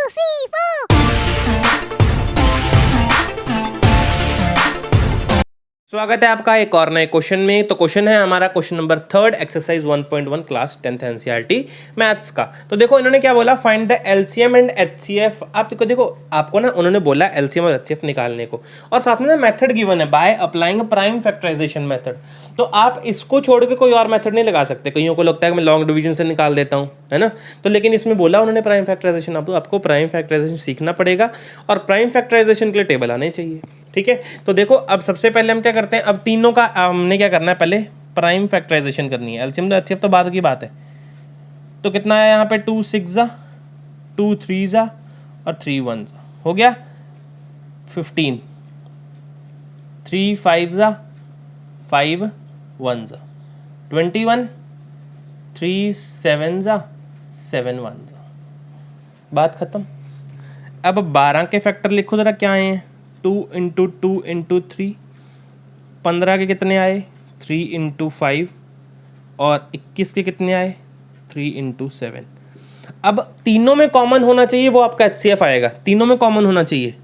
three, four. स्वागत है आपका एक और नए क्वेश्चन में। तो क्वेश्चन है हमारा question number 3 exercise 1.1 class 10th NCERT maths का। तो देखो इन्होंने क्या बोला, find the LCM and HCF. आप देखो आपको ना उन्होंने बोला एलसीएम और एचसीएफ निकालने को, और साथ में ना मेथड गिवन है by applying prime factorisation method. तो आप इसको छोड़ के कोई और मेथड नहीं लगा सकते। कईयों को लगता है कि मैं लॉन्ग डिवीजन से निकाल देता हूँ, है ना। तो लेकिन इसमें बोला उन्होंने प्राइम फैक्टराइजेशन। अब आपको प्राइम फैक्टराइजेशन सीखना पड़ेगा और प्राइम फैक्टराइजेशन के लिए टेबल आने चाहिए। ठीक है, तो देखो अब सबसे पहले हम क्या करते हैं, अब तीनों का हमने क्या करना है, पहले प्राइम फैक्टराइजेशन करनी है। एलसीएम तो एचसीएफ तो बाद की बात है। तो कितना है यहाँ पे, 2 6 जा, 2 3 जा और 3 1 जा, हो गया 15। 3 5 जा, 5 1 जा 21। 3 7 जा, 7 1 जा, बात खत्म। अब 12 के फैक्टर लिखो जरा, क्या आए हैं, 2 इंटू 2 इंटू 3। 15 के कितने आए, 3 इंटू 5। और 21 के कितने आए, 3 इंटू 7। अब तीनों में कॉमन होना चाहिए, वो आपका एचसीएफ आएगा। तीनों में कॉमन होना चाहिए,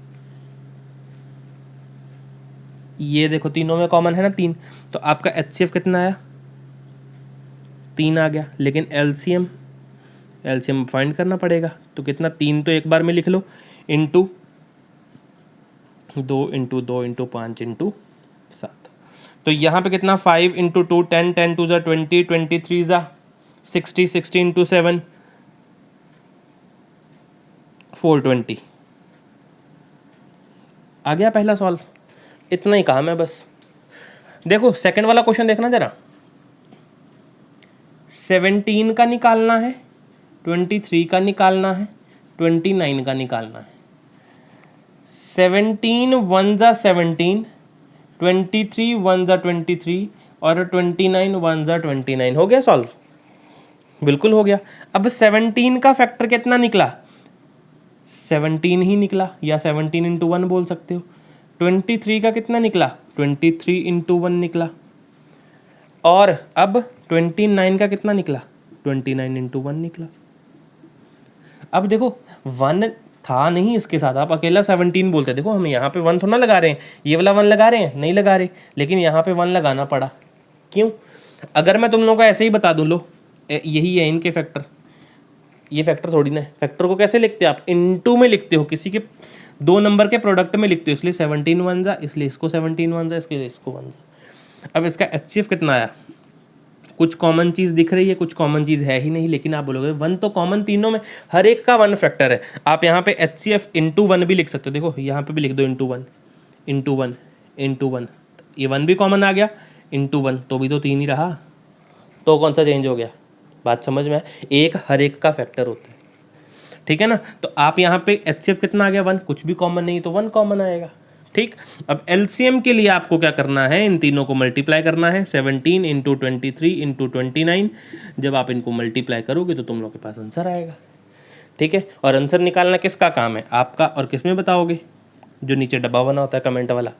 ये देखो तीनों में कॉमन है ना 3, तो आपका एचसीएफ कितना आया, 3 आ गया। लेकिन एलसीएम फाइंड करना पड़ेगा, तो कितना, 3 तो एक बार में लिख लो, इंटू 2 इंटू 2 इंटू 5 इंटू 7। तो यहाँ पे कितना, 5 इंटू 2 10, 10 2 ज़ा 20, 23 ज़ा 60, 60 इंटू 7 420। आ गया पहला सॉल्व। इतना ही काम है बस। देखो सेकंड वाला क्वेश्चन देखना जरा, 17 का निकालना है, 23 का निकालना है, 29 का निकालना है। 17 1 ज़ा 17, 23 1 ज़ा 23 और 29 1 ज़ा 29। हो गया सॉल्व, बिल्कुल हो गया। अब 17 का फैक्टर कितना निकला, 17 ही निकला, या 17 इंटू 1 बोल सकते हो। 23 का कितना निकला, 23 इंटू 1 निकला। और अब 29 का कितना निकला, 29 इंटू 1 निकला। अब देखो 1 था नहीं इसके साथ, आप अकेला 17 बोलते। देखो हम यहाँ पे 1 थोड़ा ना लगा रहे हैं, ये वाला 1 लगा रहे हैं, नहीं लगा रहे, लेकिन यहाँ पे 1 लगाना पड़ा। क्यों, अगर मैं तुम लोगों को ऐसे ही बता दूँ, लो यही है इनके फैक्टर, ये फैक्टर थोड़ी ना है। फैक्टर को कैसे लिखते हो आप, इनटू में लिखते हो, किसी के 2 नंबर के प्रोडक्ट में लिखते हो, इसलिए 17 1 जा, इसलिए इसको 17 1 जा, इसके लिए इसको 1 जा। अब इसका एचसीएफ कितना आया, कुछ कॉमन चीज़ दिख रही है, कुछ कॉमन चीज़ है ही नहीं, लेकिन आप बोलोगे 1 तो कॉमन तीनों में, हर एक का 1 फैक्टर है। आप यहाँ पे एचसीएफ इंटू 1 भी लिख सकते हो। देखो यहाँ पे भी लिख दो इंटू 1 इंटू 1 इंटू 1, ये 1 भी कॉमन आ गया, इंटू 1 तो भी तो 3 ही रहा, तो कौन सा चेंज हो गया, बात समझ में है। एक हर एक का फैक्टर होता है, ठीक है ना। तो आप यहाँ पे एचसीएफ कितना आ गया, 1, कुछ भी कॉमन नहीं तो 1 कॉमन आएगा। ठीक, अब एलसीएम के लिए आपको क्या करना है, इन तीनों को मल्टीप्लाई करना है। 17 इंटू 23 इंटू 29, जब आप इनको मल्टीप्लाई करोगे तो तुम लोग के पास आंसर आएगा। ठीक है, और आंसर निकालना किसका काम है, आपका। और किस में बताओगे, जो नीचे डब्बा बना होता है कमेंट वाला,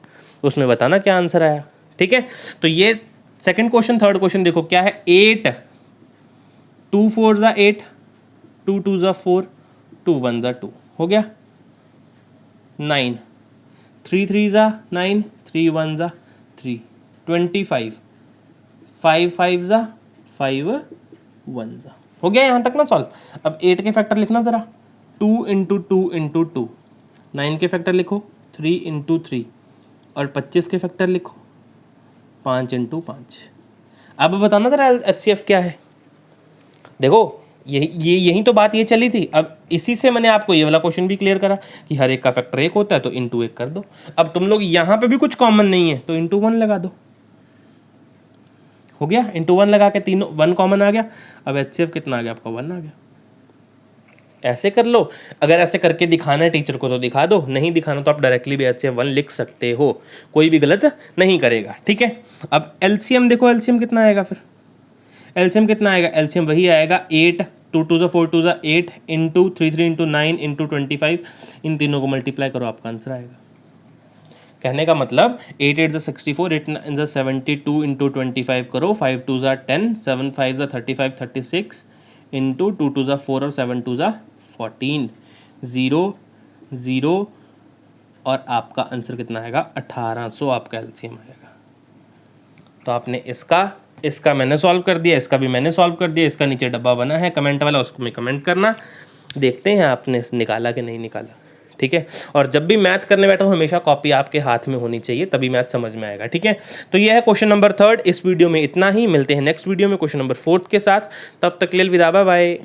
उसमें बताना क्या आंसर आया। ठीक है, तो ये सेकंड क्वेश्चन। थर्ड क्वेश्चन देखो क्या है, 8 2 4 ज़ा 8, 2 2 ज़ा 4, 2 1 ज़ा 2, हो गया 9। 3 3 ज़ा 9, 3 1 ज़ा 3, 25। 5 5 ज़ा 5 1 ज़ा, हो गया यहाँ तक ना सॉल्व। अब 8 के फैक्टर लिखना ज़रा, 2 इंटू 2 इंटू 2। 9 के फैक्टर लिखो, 3 इंटू 3। और 25 के फैक्टर लिखो, 5 इंटू 5। अब बताना ज़रा एचसीएफ क्या है। देखो यही तो बात ये चली थी। अब इसी से मैंने आपको ये वाला क्वेश्चन भी क्लियर करा कि हर एक का फैक्टर 1 होता है, तो इंटू 1 कर दो। अब तुम लोग यहाँ पे भी कुछ कॉमन नहीं है, तो इंटू 1 लगा दो, हो गया। इंटू 1 लगा के तीनों 1 कॉमन आ गया। अब एचसीएफ कितना आ गया आपका, 1 आ गया। ऐसे कर लो, अगर ऐसे करके दिखाना है टीचर को तो दिखा दो, नहीं दिखाना तो आप डायरेक्टली भी एचसीएफ 1 लिख सकते हो, कोई भी गलत नहीं करेगा। ठीक है, अब एलसीएम देखो, एलसीएम कितना आएगा फिर, एलसीएम कितना आएगा, एलसीएम वही आएगा 8, 2 2 ज़ा 4 2 ज़ा 8 इंटू 3 3 इंटू 9 इंटू 25। इन तीनों को मल्टीप्लाई करो, आपका आंसर आएगा। कहने का मतलब 8 8 ज़ा 64, 8 9 ज़ा 72 इंटू 25 करो, 5 2 ज़ा 10, 7 5 ज़ा 35 36 इंटू 2 2 ज़ा 4 और 7 2 ज़ा 14। 0 0 और आपका आंसर कितना आएगा 1800 आपका एलसीएम आएगा। तो आपने इसका मैंने सॉल्व कर दिया, इसका भी मैंने सॉल्व कर दिया, इसका नीचे डब्बा बना है कमेंट वाला, उसको में कमेंट करना, देखते हैं आपने निकाला कि नहीं निकाला। ठीक है, और जब भी मैथ करने बैठो हमेशा कॉपी आपके हाथ में होनी चाहिए, तभी मैथ समझ में आएगा। ठीक है, तो यह है क्वेश्चन नंबर 3। इस वीडियो में इतना ही, मिलते हैं नेक्स्ट वीडियो में क्वेश्चन नंबर 4 के साथ। तब तक के लिए अलविदा, बाय बाय।